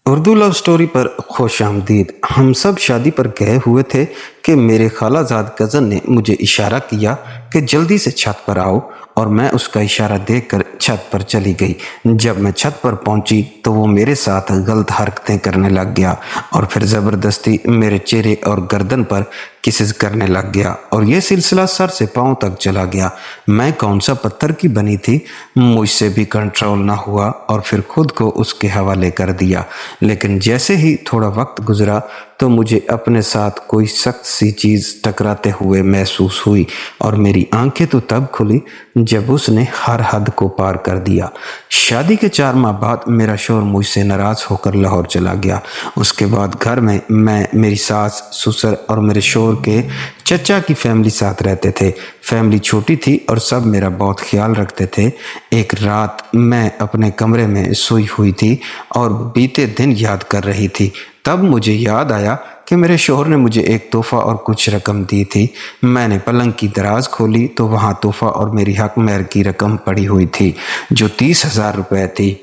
اردو لو story پر خوش آمدید۔ ہم سب شادی پر گئے ہوئے تھے کہ میرے خالہ زاد کزن نے مجھے اشارہ کیا کہ جلدی سے چھت پر آؤ، اور میں اس کا اشارہ دیکھ کر چھت پر چلی گئی۔ جب میں چھت پر پہنچی تو وہ میرے ساتھ غلط حرکتیں کرنے لگ گیا اور پھر زبردستی میرے چہرے اور گردن پر کسز کرنے لگ گیا، اور یہ سلسلہ سر سے پاؤں تک چلا گیا۔ میں کون سا پتھر کی بنی تھی، مجھ سے بھی کنٹرول نہ ہوا اور پھر خود کو اس کے حوالے کر دیا۔ لیکن جیسے ہی تھوڑا وقت گزرا تو مجھے اپنے ساتھ کوئی سخت سی چیز ٹکراتے ہوئے محسوس ہوئی، اور میری آنکھیں تو تب کھلی جب اس نے ہر حد کو پار کر دیا۔ شادی کے 4 ماہ بعد میرا شوہر مجھ سے ناراض ہو کر لاہور چلا گیا۔ اس کے بعد گھر میں میری ساس، سسر اور میرے شوہر کے چچا کی فیملی ساتھ رہتے تھے۔ فیملی چھوٹی تھی اور سب میرا بہت خیال رکھتے تھے۔ ایک رات میں اپنے کمرے میں سوئی ہوئی تھی اور بیتے دن یاد کر رہی تھی۔ تب مجھے یاد آیا کہ میرے شوہر نے مجھے ایک تحفہ اور کچھ رقم دی تھی۔ میں نے پلنگ کی دراز کھولی تو وہاں تحفہ اور میری حق مہر کی رقم پڑی ہوئی تھی، جو 30,000 روپے تھی۔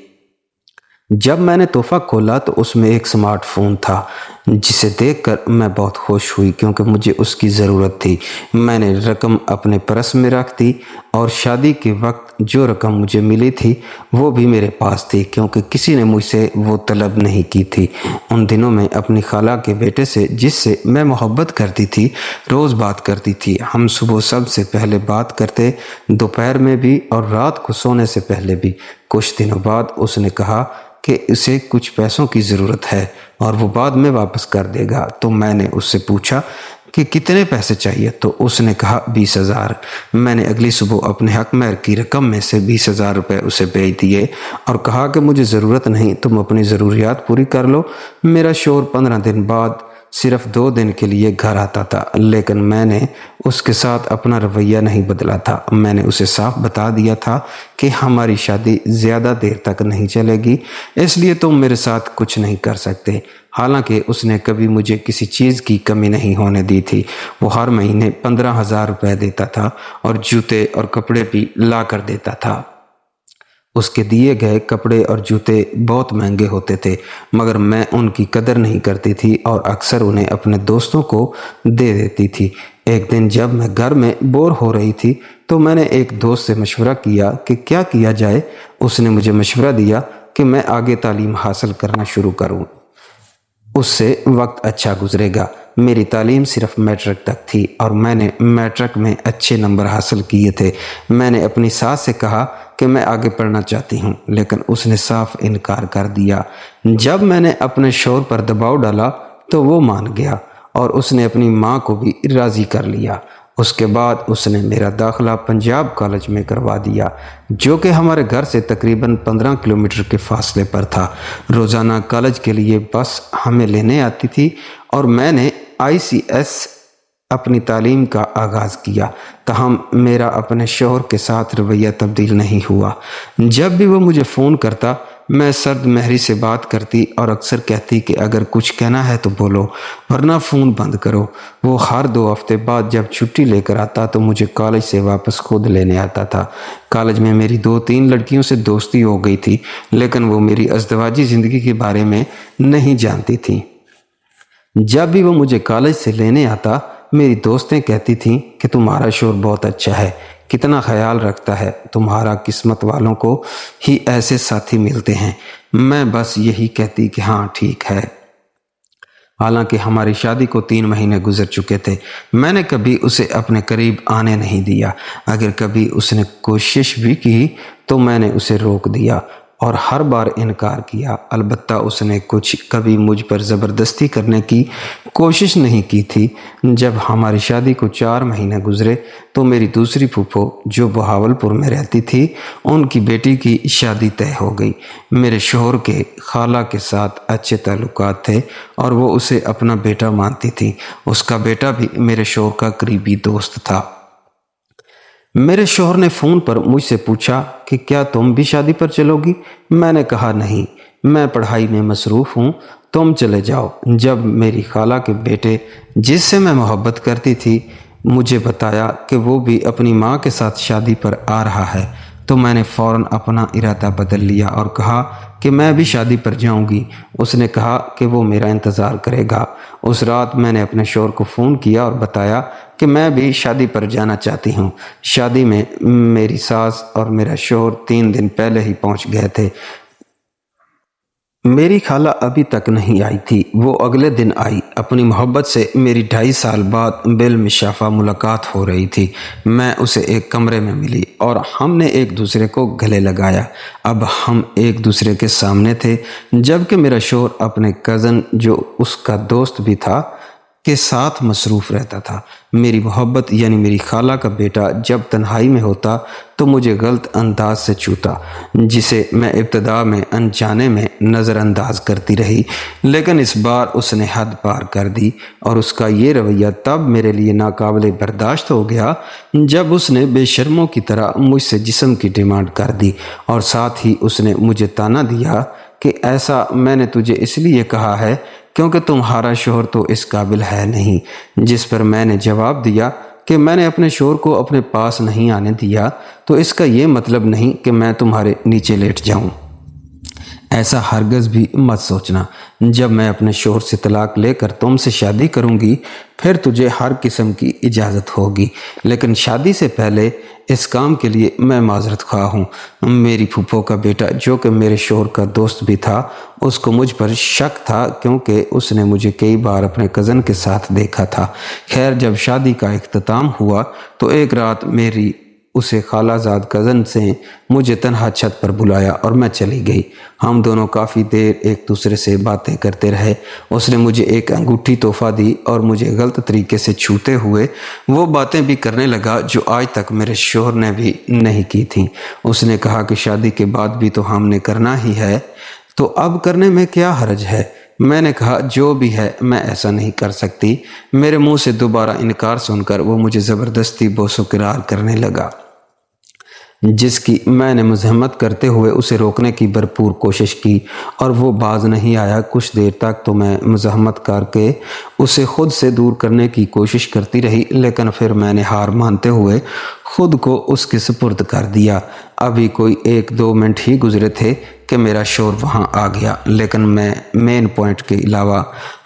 جب میں نے تحفہ کھولا تو اس میں ایک سمارٹ فون تھا، جسے دیکھ کر میں بہت خوش ہوئی کیونکہ مجھے اس کی ضرورت تھی۔ میں نے رقم اپنے پرس میں رکھ دی، اور شادی کے وقت جو رقم مجھے ملی تھی وہ بھی میرے پاس تھی کیونکہ کسی نے مجھ سے وہ طلب نہیں کی تھی۔ ان دنوں میں اپنی خالہ کے بیٹے سے، جس سے میں محبت کرتی تھی، روز بات کرتی تھی۔ ہم صبح سب سے پہلے بات کرتے، دوپہر میں بھی اور رات کو سونے سے پہلے بھی۔ کچھ دنوں بعد اس نے کہا کہ اسے کچھ پیسوں کی ضرورت ہے اور وہ بعد میں واپس کر دے گا، تو میں نے اس سے پوچھا کہ کتنے پیسے چاہیے، تو اس نے کہا 20,000۔ میں نے اگلی صبح اپنے حق مہر کی رقم میں سے 20,000 روپے اسے بھیج دیے اور کہا کہ مجھے ضرورت نہیں، تم اپنی ضروریات پوری کر لو۔ میرا شوہر 15 دن بعد صرف 2 دن کے لیے گھر آتا تھا، لیکن میں نے اس کے ساتھ اپنا رویہ نہیں بدلا تھا۔ میں نے اسے صاف بتا دیا تھا کہ ہماری شادی زیادہ دیر تک نہیں چلے گی، اس لیے تم میرے ساتھ کچھ نہیں کر سکتے۔ حالانکہ اس نے کبھی مجھے کسی چیز کی کمی نہیں ہونے دی تھی۔ وہ ہر مہینے 15,000 روپے دیتا تھا اور جوتے اور کپڑے بھی لا کر دیتا تھا۔ اس کے دیے گئے کپڑے اور جوتے بہت مہنگے ہوتے تھے، مگر میں ان کی قدر نہیں کرتی تھی اور اکثر انہیں اپنے دوستوں کو دے دیتی تھی۔ ایک دن جب میں گھر میں بور ہو رہی تھی تو میں نے ایک دوست سے مشورہ کیا کہ کیا کیا جائے۔ اس نے مجھے مشورہ دیا کہ میں آگے تعلیم حاصل کرنا شروع کروں، اس سے وقت اچھا گزرے گا۔ میری تعلیم صرف میٹرک تک تھی اور میں نے میٹرک میں اچھے نمبر حاصل کیے تھے۔ میں نے اپنی ساس سے کہا کہ میں آگے پڑھنا چاہتی ہوں، لیکن اس نے صاف انکار کر دیا۔ جب میں نے اپنے شوہر پر دباؤ ڈالا تو وہ مان گیا اور اس نے اپنی ماں کو بھی راضی کر لیا۔ اس کے بعد اس نے میرا داخلہ پنجاب کالج میں کروا دیا، جو کہ ہمارے گھر سے تقریباً 15 کلومیٹر کے فاصلے پر تھا۔ روزانہ کالج کے لیے بس ہمیں لینے آتی تھی اور میں نے ICS اپنی تعلیم کا آغاز کیا۔ تاہم میرا اپنے شوہر کے ساتھ رویہ تبدیل نہیں ہوا۔ جب بھی وہ مجھے فون کرتا میں سرد مہری سے بات کرتی اور اکثر کہتی کہ اگر کچھ کہنا ہے تو بولو، ورنہ فون بند کرو۔ وہ ہر 2 ہفتے بعد جب چھٹی لے کر آتا تو مجھے کالج سے واپس خود لینے آتا تھا۔ کالج میں میری 2-3 لڑکیوں سے دوستی ہو گئی تھی، لیکن وہ میری ازدواجی زندگی کے بارے میں نہیں جانتی تھیں۔ جب بھی وہ مجھے کالج سے لینے آتا میری دوستیں کہتی تھیں کہ تمہارا شوہر بہت اچھا ہے، کتنا خیال رکھتا ہے، تمہارا قسمت والوں کو ہی ایسے ساتھی ملتے ہیں۔ میں بس یہی کہتی کہ ہاں ٹھیک ہے۔ حالانکہ ہماری شادی کو 3 مہینے گزر چکے تھے، میں نے کبھی اسے اپنے قریب آنے نہیں دیا۔ اگر کبھی اس نے کوشش بھی کی تو میں نے اسے روک دیا اور ہر بار انکار کیا۔ البتہ اس نے کبھی مجھ پر زبردستی کرنے کی کوشش نہیں کی تھی۔ جب ہماری شادی کو 4 مہینے گزرے تو میری دوسری پھوپھو، جو بہاولپور میں رہتی تھی، ان کی بیٹی کی شادی طے ہو گئی۔ میرے شوہر کے خالہ کے ساتھ اچھے تعلقات تھے اور وہ اسے اپنا بیٹا مانتی تھی۔ اس کا بیٹا بھی میرے شوہر کا قریبی دوست تھا۔ میرے شوہر نے فون پر مجھ سے پوچھا کہ کیا تم بھی شادی پر چلو گی؟ میں نے کہا نہیں، میں پڑھائی میں مصروف ہوں، تم چلے جاؤ۔ جب میری خالہ کے بیٹے، جس سے میں محبت کرتی تھی، مجھے بتایا کہ وہ بھی اپنی ماں کے ساتھ شادی پر آ رہا ہے، تو میں نے فوراً اپنا ارادہ بدل لیا اور کہا کہ میں بھی شادی پر جاؤں گی۔ اس نے کہا کہ وہ میرا انتظار کرے گا۔ اس رات میں نے اپنے شوہر کو فون کیا اور بتایا کہ میں بھی شادی پر جانا چاہتی ہوں۔ شادی میں میری ساس اور میرا شوہر 3 دن پہلے ہی پہنچ گئے تھے۔ میری خالہ ابھی تک نہیں آئی تھی، وہ اگلے دن آئی۔ اپنی محبت سے میری 2.5 سال بعد بالمشافہ ملاقات ہو رہی تھی۔ میں اسے ایک کمرے میں ملی اور ہم نے ایک دوسرے کو گلے لگایا۔ اب ہم ایک دوسرے کے سامنے تھے، جبکہ میرا شوہر اپنے کزن جو اس کا دوست بھی تھا کے ساتھ مصروف رہتا تھا۔ میری محبت یعنی میری خالہ کا بیٹا جب تنہائی میں ہوتا تو مجھے غلط انداز سے چھوتا، جسے میں ابتدا میں انجانے میں نظر انداز کرتی رہی، لیکن اس بار اس نے حد پار کر دی اور اس کا یہ رویہ تب میرے لیے ناقابل برداشت ہو گیا جب اس نے بے شرموں کی طرح مجھ سے جسم کی ڈیمانڈ کر دی، اور ساتھ ہی اس نے مجھے طعنہ دیا کہ ایسا میں نے تجھے اس لیے کہا ہے کیونکہ تمہارا شوہر تو اس قابل ہے نہیں، جس پر میں نے جواب دیا کہ میں نے اپنے شوہر کو اپنے پاس نہیں آنے دیا تو اس کا یہ مطلب نہیں کہ میں تمہارے نیچے لیٹ جاؤں۔ ایسا ہرگز بھی مت سوچنا۔ جب میں اپنے شوہر سے طلاق لے کر تم سے شادی کروں گی پھر تجھے ہر قسم کی اجازت ہوگی، لیکن شادی سے پہلے اس کام کے لیے میں معذرت خواہ ہوں۔ میری پھوپھو کا بیٹا جو کہ میرے شوہر کا دوست بھی تھا، اس کو مجھ پر شک تھا کیونکہ اس نے مجھے کئی بار اپنے کزن کے ساتھ دیکھا تھا۔ خیر جب شادی کا اختتام ہوا تو ایک رات میری اسے خالہ زاد کزن سے مجھے تنہا چھت پر بلایا اور میں چلی گئی۔ ہم دونوں کافی دیر ایک دوسرے سے باتیں کرتے رہے۔ اس نے مجھے ایک انگوٹھی تحفہ دی اور مجھے غلط طریقے سے چھوتے ہوئے وہ باتیں بھی کرنے لگا جو آج تک میرے شوہر نے بھی نہیں کی تھیں۔ اس نے کہا کہ شادی کے بعد بھی تو ہم نے کرنا ہی ہے، تو اب کرنے میں کیا حرج ہے؟ میں نے کہا جو بھی ہے میں ایسا نہیں کر سکتی۔ میرے منہ سے دوبارہ انکار سن کر وہ مجھے زبردستی بوس و قرار کرنے لگا، جس کی میں نے مزاحمت کرتے ہوئے اسے روکنے کی بھرپور کوشش کی اور وہ باز نہیں آیا۔ کچھ دیر تک تو میں مزاحمت کر کے اسے خود سے دور کرنے کی کوشش کرتی رہی، لیکن پھر میں نے ہار مانتے ہوئے خود کو اس کے سپرد کر دیا۔ ابھی کوئی 1-2 منٹ ہی گزرے تھے کہ میرا شوہر وہاں آ گیا، لیکن میں مین پوائنٹ کے علاوہ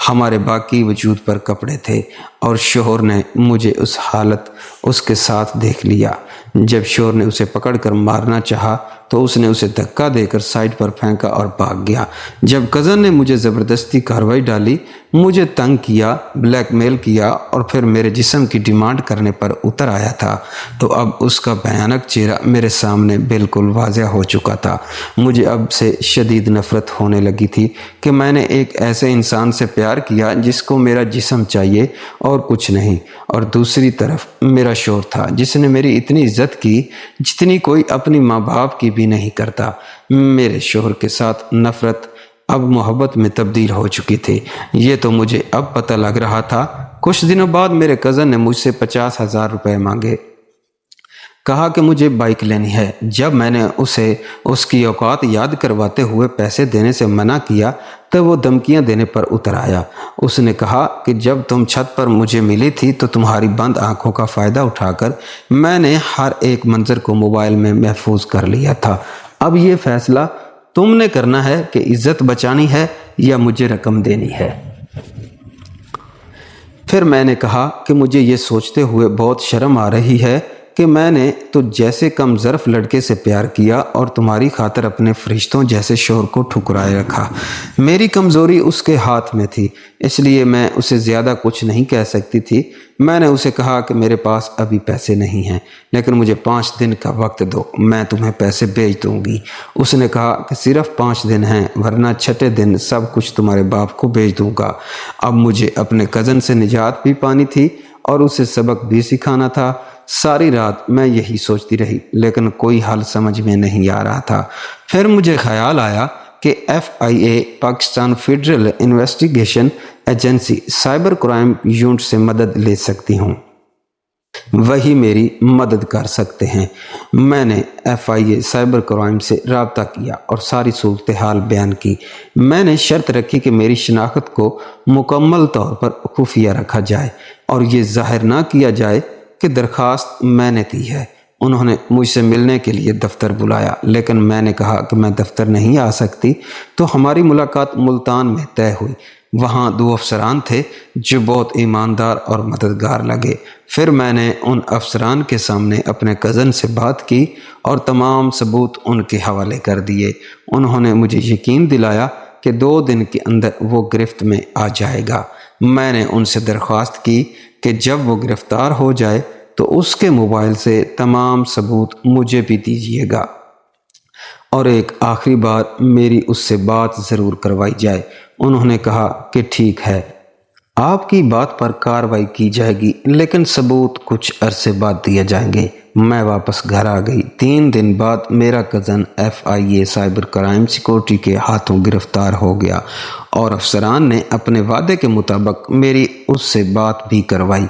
ہمارے باقی وجود پر کپڑے تھے اور شوہر نے مجھے اس حالت اس کے ساتھ دیکھ لیا۔ جب شوہر نے اسے پکڑ کر مارنا چاہا تو اس نے اسے دھکا دے کر سائڈ پر پھینکا اور بھاگ گیا۔ جب کزن نے مجھے زبردستی کارروائی ڈالی، مجھے تنگ کیا، بلیک میل کیا اور پھر میرے جسم کی ڈیمانڈ کرنے پر اتر آیا تھا، تو اب اس کا بھیانک چہرہ میرے سامنے بالکل واضح ہو چکا تھا۔ مجھے اب سے شدید نفرت ہونے لگی تھی کہ میں نے ایک ایسے انسان سے پیار کیا جس کو میرا جسم چاہیے اور کچھ نہیں، اور دوسری طرف میرا شوہر تھا جس نے میری اتنی عزت کی جتنی کوئی اپنی ماں باپ کی بھی نہیں کرتا۔ میرے شوہر کے ساتھ نفرت اب محبت میں تبدیل ہو چکی تھی۔ یہ تو مجھے اب پتہ لگ رہا تھا۔ کچھ دنوں بعد میرے کزن نے مجھ سے 50,000 روپے مانگے، کہا کہ مجھے بائک لینی ہے۔ جب میں نے اسے اس کی اوقات یاد کرواتے ہوئے پیسے دینے سے منع کیا تو وہ دھمکیاں دینے پر اتر آیا۔ اس نے کہا کہ جب تم چھت پر مجھے ملی تھی تو تمہاری بند آنکھوں کا فائدہ اٹھا کر میں نے ہر ایک منظر کو موبائل میں محفوظ کر لیا تھا۔ اب یہ فیصلہ تم نے کرنا ہے کہ عزت بچانی ہے یا مجھے رقم دینی ہے۔ پھر میں نے کہا کہ مجھے یہ سوچتے ہوئے بہت شرم آ رہی ہے کہ میں نے تو جیسے کم ظرف لڑکے سے پیار کیا اور تمہاری خاطر اپنے فرشتوں جیسے شوہر کو ٹھکرائے رکھا۔ میری کمزوری اس کے ہاتھ میں تھی، اس لیے میں اسے زیادہ کچھ نہیں کہہ سکتی تھی۔ میں نے اسے کہا کہ میرے پاس ابھی پیسے نہیں ہیں، لیکن مجھے 5 دن کا وقت دو، میں تمہیں پیسے بھیج دوں گی۔ اس نے کہا کہ صرف 5 دن ہیں، ورنہ 6 دن سب کچھ تمہارے باپ کو بھیج دوں گا۔ اب مجھے اپنے کزن سے نجات بھی پانی تھی اور اسے سبق بھی سکھانا تھا۔ ساری رات میں یہی سوچتی رہی، لیکن کوئی حل سمجھ میں نہیں آ رہا تھا۔ پھر مجھے خیال آیا کہ FIA Pakistan federal investigation agency cyber crime unit سے مدد لے سکتی ہوں، وہی میری مدد کر سکتے ہیں۔ میں نے FIA سائبر کرائم سے رابطہ کیا اور ساری صورتحال بیان کی۔ میں نے شرط رکھی کہ میری شناخت کو مکمل طور پر خفیہ رکھا جائے اور یہ ظاہر نہ کیا جائے کہ درخواست میں نے دی ہے۔ انہوں نے مجھ سے ملنے کے لیے دفتر بلایا، لیکن میں نے کہا کہ میں دفتر نہیں آ سکتی، تو ہماری ملاقات ملتان میں طے ہوئی۔ وہاں 2 افسران تھے جو بہت ایماندار اور مددگار لگے۔ پھر میں نے ان افسران کے سامنے اپنے کزن سے بات کی اور تمام ثبوت ان کے حوالے کر دیے۔ انہوں نے مجھے یقین دلایا کہ 2 دن کے اندر وہ گرفت میں آ جائے گا۔ میں نے ان سے درخواست کی کہ جب وہ گرفتار ہو جائے تو اس کے موبائل سے تمام ثبوت مجھے بھی دیجیے گا، اور ایک آخری بار میری اس سے بات ضرور کروائی جائے۔ انہوں نے کہا کہ ٹھیک ہے، آپ کی بات پر کارروائی کی جائے گی، لیکن ثبوت کچھ عرصے بعد دیے جائیں گے۔ میں واپس گھر آ گئی۔ 3 دن بعد میرا cousin FIA cyber crime security کے ہاتھوں گرفتار ہو گیا، اور افسران نے اپنے وعدے کے مطابق میری اس سے بات بھی کروائی۔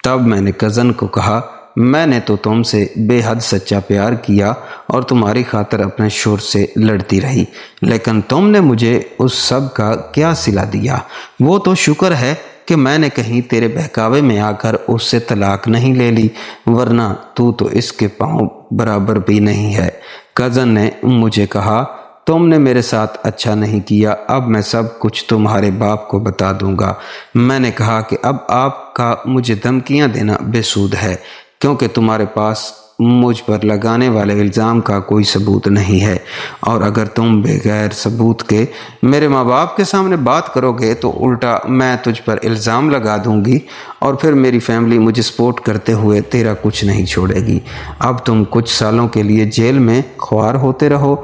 تب میں نے کزن کو کہا، میں نے تو تم سے بے حد سچا پیار کیا اور تمہاری خاطر اپنے شوہر سے لڑتی رہی، لیکن تم نے مجھے اس سب کا کیا صلہ دیا؟ وہ تو شکر ہے کہ میں نے کہیں تیرے بہکاوے میں آ کر اس سے طلاق نہیں لے لی، ورنہ تو اس کے پاؤں برابر بھی نہیں ہے۔ کزن نے مجھے کہا، تم نے میرے ساتھ اچھا نہیں کیا، اب میں سب کچھ تمہارے باپ کو بتا دوں گا۔ میں نے کہا کہ اب آپ کا مجھے دھمکیاں دینا بے سود ہے، کیونکہ تمہارے پاس مجھ پر لگانے والے الزام کا کوئی ثبوت نہیں ہے، اور اگر تم بغیر ثبوت کے میرے ماں باپ کے سامنے بات کرو گے تو الٹا میں تجھ پر الزام لگا دوں گی، اور پھر میری فیملی مجھے سپورٹ کرتے ہوئے تیرا کچھ نہیں چھوڑے گی۔ اب تم کچھ سالوں کے لیے جیل میں خوار ہوتے رہو،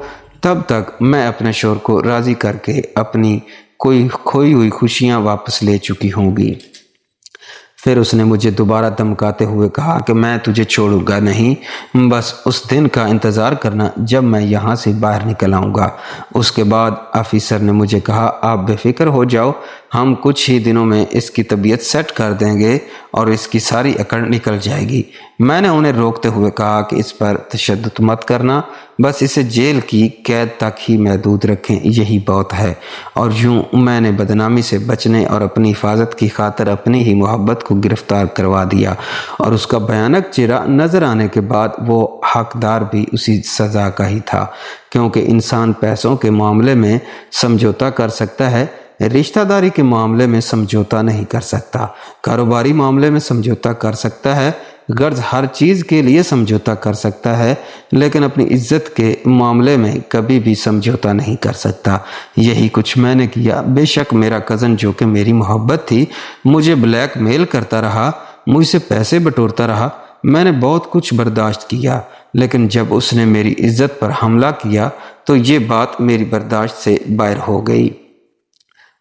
تب تک میں اپنے شوہر کو راضی کر کے اپنی کوئی کھوئی ہوئی خوشیاں واپس لے چکی ہوں گی۔ پھر اس نے مجھے دوبارہ دھمکاتے ہوئے کہا کہ میں تجھے چھوڑوں گا نہیں، بس اس دن کا انتظار کرنا جب میں یہاں سے باہر نکل آؤں گا۔ اس کے بعد آفیسر نے مجھے کہا، آپ بے فکر ہو جاؤ، ہم کچھ ہی دنوں میں اس کی طبیعت سیٹ کر دیں گے اور اس کی ساری اکڑ نکل جائے گی۔ میں نے انہیں روکتے ہوئے کہا کہ اس پر تشدد مت کرنا، بس اسے جیل کی قید تک ہی محدود رکھیں، یہی بہت ہے۔ اور یوں میں نے بدنامی سے بچنے اور اپنی حفاظت کی خاطر اپنی ہی محبت کو گرفتار کروا دیا، اور اس کا بھیانک چہرہ نظر آنے کے بعد وہ حقدار بھی اسی سزا کا ہی تھا، کیونکہ انسان پیسوں کے معاملے میں سمجھوتا کر سکتا ہے، رشتہ داری کے معاملے میں سمجھوتا نہیں کر سکتا، کاروباری معاملے میں سمجھوتا کر سکتا ہے، غرض ہر چیز کے لیے سمجھوتا کر سکتا ہے، لیکن اپنی عزت کے معاملے میں کبھی بھی سمجھوتا نہیں کر سکتا۔ یہی کچھ میں نے کیا۔ بے شک میرا کزن، جو کہ میری محبت تھی، مجھے بلیک میل کرتا رہا، مجھ سے پیسے بٹورتا رہا، میں نے بہت کچھ برداشت کیا، لیکن جب اس نے میری عزت پر حملہ کیا تو یہ بات میری برداشت سے باہر ہو گئی،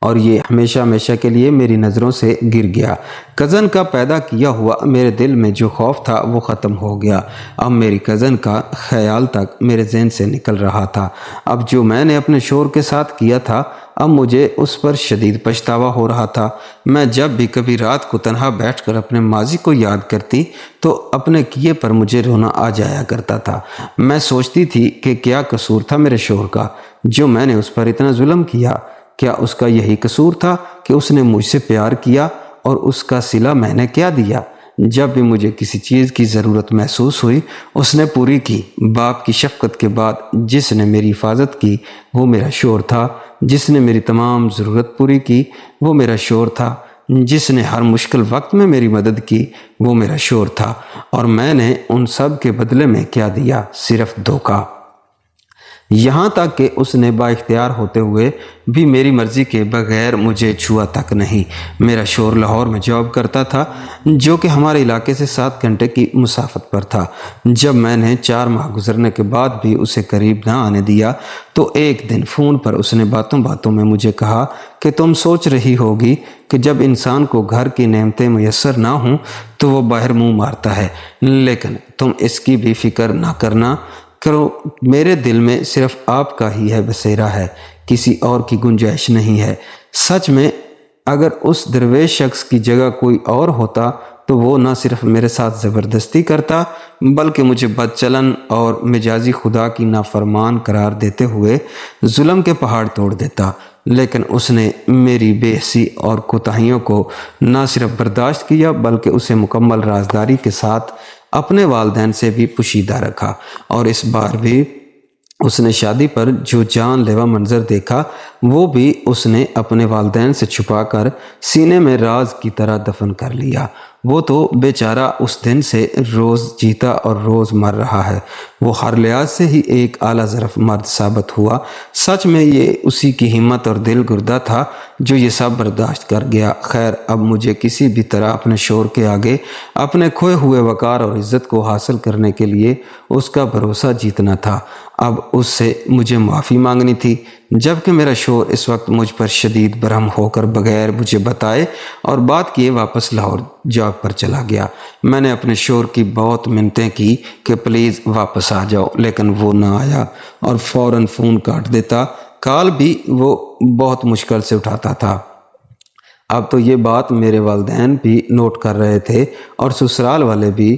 اور یہ ہمیشہ ہمیشہ کے لیے میری نظروں سے گر گیا۔ کزن کا پیدا کیا ہوا میرے دل میں جو خوف تھا وہ ختم ہو گیا۔ اب میری کزن کا خیال تک میرے ذہن سے نکل رہا تھا۔ اب جو میں نے اپنے شوہر کے ساتھ کیا تھا، اب مجھے اس پر شدید پچھتاوا ہو رہا تھا۔ میں جب بھی کبھی رات کو تنہا بیٹھ کر اپنے ماضی کو یاد کرتی تو اپنے کیے پر مجھے رونا آ جایا کرتا تھا۔ میں سوچتی تھی کہ کیا قصور تھا میرے شوہر کا، جو میں نے اس پر اتنا ظلم کیا؟ کیا اس کا یہی قصور تھا کہ اس نے مجھ سے پیار کیا، اور اس کا صلہ میں نے کیا دیا؟ جب بھی مجھے کسی چیز کی ضرورت محسوس ہوئی، اس نے پوری کی۔ باپ کی شفقت کے بعد جس نے میری حفاظت کی وہ میرا شوہر تھا، جس نے میری تمام ضرورت پوری کی وہ میرا شوہر تھا، جس نے ہر مشکل وقت میں میری مدد کی وہ میرا شوہر تھا، اور میں نے ان سب کے بدلے میں کیا دیا؟ صرف دھوکہ۔ یہاں تک کہ اس نے با اختیار ہوتے ہوئے بھی میری مرضی کے بغیر مجھے چھوا تک نہیں۔ میرا شوہر لاہور میں جاب کرتا تھا، جو کہ ہمارے علاقے سے 7 گھنٹے کی مسافت پر تھا۔ جب میں نے 4 ماہ گزرنے کے بعد بھی اسے قریب نہ آنے دیا تو ایک دن فون پر اس نے باتوں باتوں میں مجھے کہا کہ تم سوچ رہی ہوگی کہ جب انسان کو گھر کی نعمتیں میسر نہ ہوں تو وہ باہر منہ مارتا ہے، لیکن تم اس کی بھی فکر نہ کرنا کرو، میرے دل میں صرف آپ کا ہی ہے بسیرا ہے، کسی اور کی گنجائش نہیں ہے۔ سچ میں اگر اس درویش شخص کی جگہ کوئی اور ہوتا تو وہ نہ صرف میرے ساتھ زبردستی کرتا بلکہ مجھے بدچلن اور مجازی خدا کی نافرمان قرار دیتے ہوئے ظلم کے پہاڑ توڑ دیتا، لیکن اس نے میری بے حسی اور کوتاہیوں کو نہ صرف برداشت کیا بلکہ اسے مکمل رازداری کے ساتھ اپنے والدین سے بھی پوشیدہ رکھا، اور اس بار بھی اس نے شادی پر جو جان لیوا منظر دیکھا وہ بھی اس نے اپنے والدین سے چھپا کر سینے میں راز کی طرح دفن کر لیا۔ وہ تو بیچارہ اس دن سے روز جیتا اور روز مر رہا ہے۔ وہ ہر لحاظ سے ہی ایک اعلیٰ ظرف مرد ثابت ہوا۔ سچ میں یہ اسی کی ہمت اور دل گردہ تھا جو یہ سب برداشت کر گیا۔ خیر، اب مجھے کسی بھی طرح اپنے شوہر کے آگے اپنے کھوئے ہوئے وقار اور عزت کو حاصل کرنے کے لیے اس کا بھروسہ جیتنا تھا۔ اب اس سے مجھے معافی مانگنی تھی، جبکہ میرا شوہر اس وقت مجھ پر شدید برہم ہو کر بغیر مجھے بتائے اور بات کیے واپس لاہور جاب پر چلا گیا۔ میں نے اپنے شوہر کی بہت منتیں کی کہ پلیز واپس آ جاؤ، لیکن وہ نہ آیا اور فوراً فون کاٹ دیتا۔ کال بھی وہ بہت مشکل سے اٹھاتا تھا۔ اب تو یہ بات میرے والدین بھی نوٹ کر رہے تھے اور سسرال والے بھی۔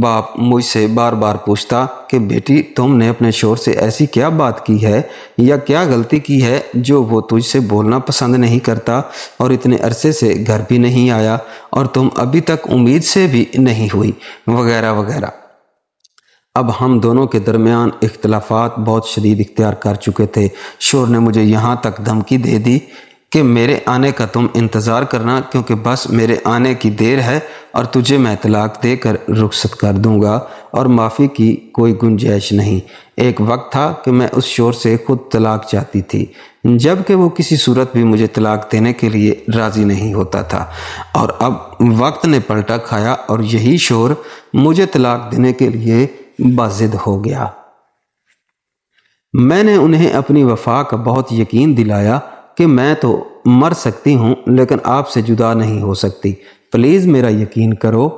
باپ مجھ سے بار بار پوچھتا کہ بیٹی تم نے اپنے شوہر سے ایسی کیا بات کی ہے یا کیا غلطی کی ہے جو وہ تجھ سے بولنا پسند نہیں کرتا اور اتنے عرصے سے گھر بھی نہیں آیا اور تم ابھی تک امید سے بھی نہیں ہوئی، وغیرہ وغیرہ۔ اب ہم دونوں کے درمیان اختلافات بہت شدید اختیار کر چکے تھے۔ شوہر نے مجھے یہاں تک دھمکی دے دی کہ میرے آنے کا تم انتظار کرنا، کیونکہ بس میرے آنے کی دیر ہے اور تجھے میں طلاق دے کر رخصت کر دوں گا اور معافی کی کوئی گنجائش نہیں۔ ایک وقت تھا کہ میں اس شوہر سے خود طلاق چاہتی تھی، جبکہ وہ کسی صورت بھی مجھے طلاق دینے کے لیے راضی نہیں ہوتا تھا، اور اب وقت نے پلٹا کھایا اور یہی شوہر مجھے طلاق دینے کے لیے باضد ہو گیا۔ میں نے انہیں اپنی وفا کا بہت یقین دلایا کہ میں تو مر سکتی ہوں لیکن آپ سے جدا نہیں ہو سکتی، پلیز میرا یقین کرو۔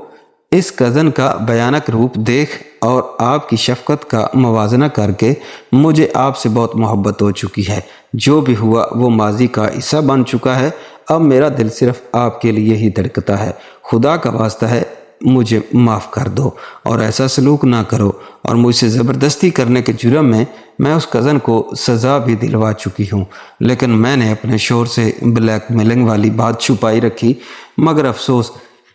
اس کزن کا بھیانک روپ دیکھ اور آپ کی شفقت کا موازنہ کر کے مجھے آپ سے بہت محبت ہو چکی ہے۔ جو بھی ہوا وہ ماضی کا حصہ بن چکا ہے۔ اب میرا دل صرف آپ کے لیے ہی دھڑکتا ہے۔ خدا کا واسطہ ہے مجھے معاف کر دو اور ایسا سلوک نہ کرو۔ اور مجھ سے زبردستی کرنے کے جرم میں اس کزن کو سزا بھی دلوا چکی ہوں، لیکن میں نے اپنے شوہر سے بلیک میلنگ والی بات چھپائی رکھی، مگر افسوس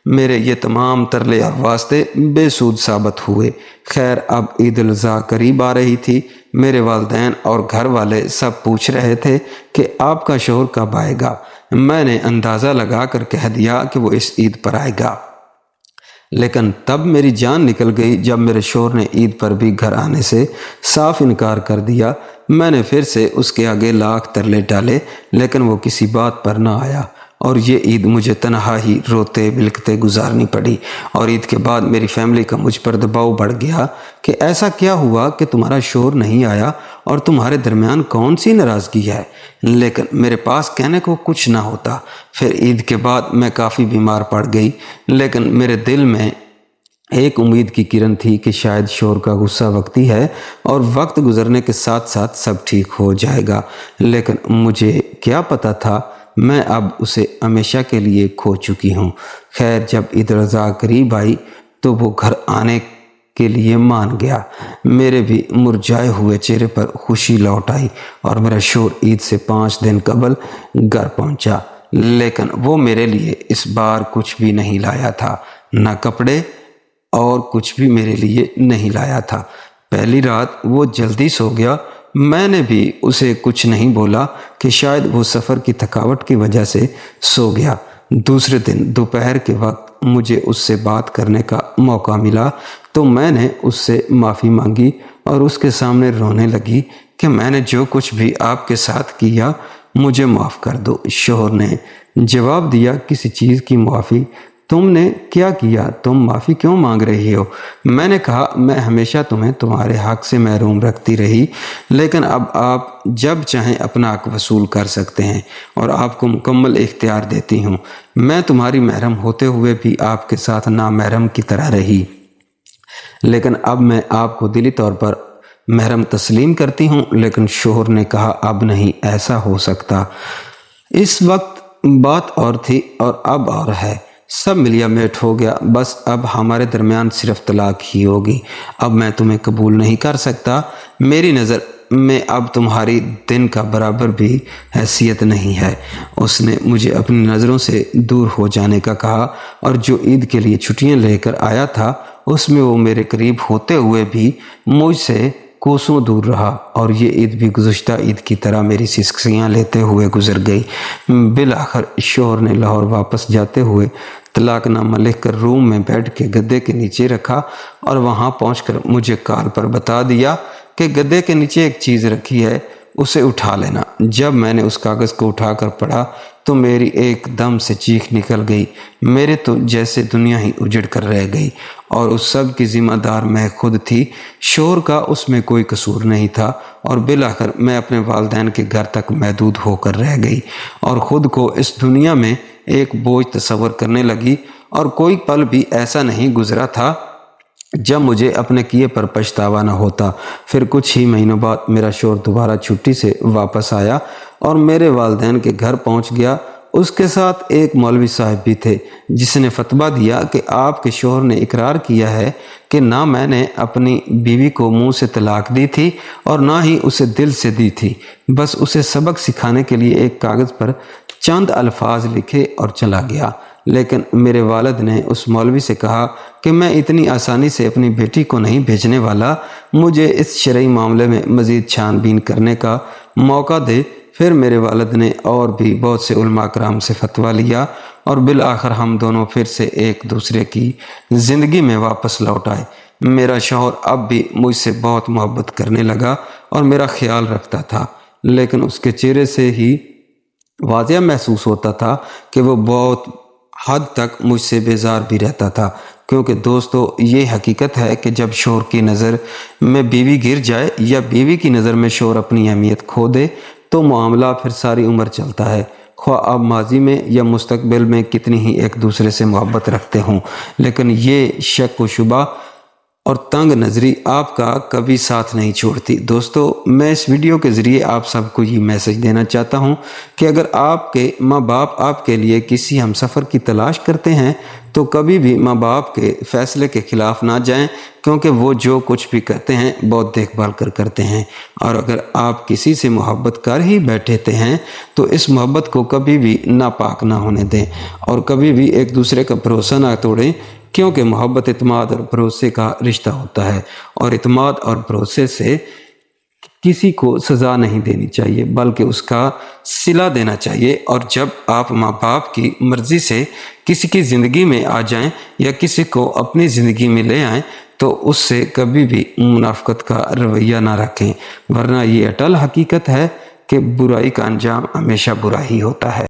میرے یہ تمام ترلے اور واسطے بے سود ثابت ہوئے۔ خیر، اب عید الاضحیٰ قریب آ رہی تھی۔ میرے والدین اور گھر والے سب پوچھ رہے تھے کہ آپ کا شوہر کب آئے گا۔ میں نے اندازہ لگا کر کہہ دیا کہ وہ اس عید پر آئے گا، لیکن تب میری جان نکل گئی جب میرے شوہر نے عید پر بھی گھر آنے سے صاف انکار کر دیا۔ میں نے پھر سے اس کے آگے لاکھ ترلے ڈالے، لیکن وہ کسی بات پر نہ آیا، اور یہ عید مجھے تنہا ہی روتے بلکتے گزارنی پڑی۔ اور عید کے بعد میری فیملی کا مجھ پر دباؤ بڑھ گیا کہ ایسا کیا ہوا کہ تمہارا شوہر نہیں آیا اور تمہارے درمیان کون سی ناراضگی ہے، لیکن میرے پاس کہنے کو کچھ نہ ہوتا۔ پھر عید کے بعد میں کافی بیمار پڑ گئی، لیکن میرے دل میں ایک امید کی کرن تھی کہ شاید شوہر کا غصہ وقتی ہے اور وقت گزرنے کے ساتھ ساتھ سب ٹھیک ہو جائے گا، لیکن مجھے کیا پتہ تھا میں اب اسے ہمیشہ کے لیے کھو چکی ہوں۔ خیر، جب عید الاضحیٰ قریب آئی تو وہ گھر آنے کے لیے مان گیا۔ میرے بھی مرجھائے ہوئے چہرے پر خوشی لوٹ آئی اور میرا شوہر عید سے 5 دن قبل گھر پہنچا، لیکن وہ میرے لیے اس بار کچھ بھی نہیں لایا تھا، نہ کپڑے اور کچھ بھی میرے لیے نہیں لایا تھا۔ پہلی رات وہ جلدی سو گیا۔ میں نے بھی اسے کچھ نہیں بولا کہ شاید وہ سفر کی تھکاوٹ کی وجہ سے سو گیا۔ دوسرے دن دوپہر کے وقت مجھے اس سے بات کرنے کا موقع ملا تو میں نے اس سے معافی مانگی اور اس کے سامنے رونے لگی کہ میں نے جو کچھ بھی آپ کے ساتھ کیا مجھے معاف کر دو۔ شوہر نے جواب دیا، کسی چیز کی معافی؟ تم نے کیا کیا؟ تم معافی کیوں مانگ رہی ہو؟ میں نے کہا، میں ہمیشہ تمہیں تمہارے حق سے محروم رکھتی رہی، لیکن اب آپ جب چاہیں اپنا حق وصول کر سکتے ہیں اور آپ کو مکمل اختیار دیتی ہوں۔ میں تمہاری محرم ہوتے ہوئے بھی آپ کے ساتھ نامحرم کی طرح رہی، لیکن اب میں آپ کو دلی طور پر محرم تسلیم کرتی ہوں۔ لیکن شوہر نے کہا، اب نہیں ایسا ہو سکتا۔ اس وقت بات اور تھی اور اب اور ہے، سب ملیا میٹ ہو گیا، بس اب ہمارے درمیان صرف طلاق ہی ہوگی۔ اب میں تمہیں قبول نہیں کر سکتا، میری نظر میں اب تمہاری دن کا برابر بھی حیثیت نہیں ہے۔ اس نے مجھے اپنی نظروں سے دور ہو جانے کا کہا اور جو عید کے لیے چھٹیاں لے کر آیا تھا اس میں وہ میرے قریب ہوتے ہوئے بھی مجھ سے کوسوں دور رہا، اور یہ عید بھی گزشتہ عید کی طرح میری سسکیاں لیتے ہوئے گزر گئی۔ بالآخر شوہر نے لاہور واپس جاتے ہوئے طلاق نامہ لکھ کر روم میں بیٹھ کے گدے کے نیچے رکھا، اور وہاں پہنچ کر مجھے کال پر بتا دیا کہ گدے کے نیچے ایک چیز رکھی ہے، اسے اٹھا لینا۔ جب میں نے اس کاغذ کو اٹھا کر پڑھا تو میری ایک دم سے چیخ نکل گئی۔ میرے تو جیسے دنیا ہی اجڑ کر رہ گئی، اور اس سب کی ذمہ دار میں خود تھی۔ شوہر کا اس میں کوئی قصور نہیں تھا، اور بالآخر میں اپنے والدین کے گھر تک محدود ہو کر رہ گئی، اور خود کو اس دنیا میں ایک بوجھ تصور کرنے لگی۔ اور کوئی پل بھی ایسا نہیں گزرا تھا جب مجھے اپنے کیے پر پچھتاوا نہ ہوتا۔ پھر کچھ ہی مہینوں بعد میرا شوہر دوبارہ چھٹی سے واپس آیا اور میرے والدین کے گھر پہنچ گیا۔ اس کے ساتھ ایک مولوی صاحب بھی تھے، جس نے فتویٰ دیا کہ آپ کے شوہر نے اقرار کیا ہے کہ نہ میں نے اپنی بیوی کو منہ سے طلاق دی تھی اور نہ ہی اسے دل سے دی تھی، بس اسے سبق سکھانے کے لیے ایک کاغذ پر چند الفاظ لکھے اور چلا گیا۔ لیکن میرے والد نے اس مولوی سے کہا کہ میں اتنی آسانی سے اپنی بیٹی کو نہیں بھیجنے والا، مجھے اس شرعی معاملے میں مزید چھان بین کرنے کا موقع دے۔ پھر میرے والد نے اور بھی بہت سے علماء کرام سے فتویٰ لیا، اور بالآخر ہم دونوں پھر سے ایک دوسرے کی زندگی میں واپس لوٹ آئے۔ میرا شوہر اب بھی مجھ سے بہت محبت کرنے لگا اور میرا خیال رکھتا تھا، لیکن اس کے چہرے سے ہی واضح محسوس ہوتا تھا کہ وہ بہت حد تک مجھ سے بیزار بھی رہتا تھا، کیونکہ دوستو یہ حقیقت ہے کہ جب شوہر کی نظر میں بیوی گر جائے یا بیوی کی نظر میں شوہر اپنی اہمیت کھو دے تو معاملہ پھر ساری عمر چلتا ہے، خواہ آپ ماضی میں یا مستقبل میں کتنی ہی ایک دوسرے سے محبت رکھتے ہوں، لیکن یہ شک و شبہ اور تنگ نظری آپ کا کبھی ساتھ نہیں چھوڑتی۔ دوستو میں اس ویڈیو کے ذریعے آپ سب کو یہ میسج دینا چاہتا ہوں کہ اگر آپ کے ماں باپ آپ کے لیے کسی ہمسفر کی تلاش کرتے ہیں تو کبھی بھی ماں باپ کے فیصلے کے خلاف نہ جائیں، کیونکہ وہ جو کچھ بھی کرتے ہیں بہت دیکھ بھال کر کرتے ہیں، اور اگر آپ کسی سے محبت کر ہی بیٹھتے ہیں تو اس محبت کو کبھی بھی ناپاک نہ ہونے دیں، اور کبھی بھی ایک دوسرے کا بھروسہ نہ توڑیں، کیونکہ محبت اعتماد اور بھروسے کا رشتہ ہوتا ہے، اور اعتماد اور بھروسے سے کسی کو سزا نہیں دینی چاہیے بلکہ اس کا صلہ دینا چاہیے۔ اور جب آپ ماں باپ کی مرضی سے کسی کی زندگی میں آ جائیں یا کسی کو اپنی زندگی میں لے آئیں تو اس سے کبھی بھی منافقت کا رویہ نہ رکھیں، ورنہ یہ اٹل حقیقت ہے کہ برائی کا انجام ہمیشہ برا ہی ہوتا ہے۔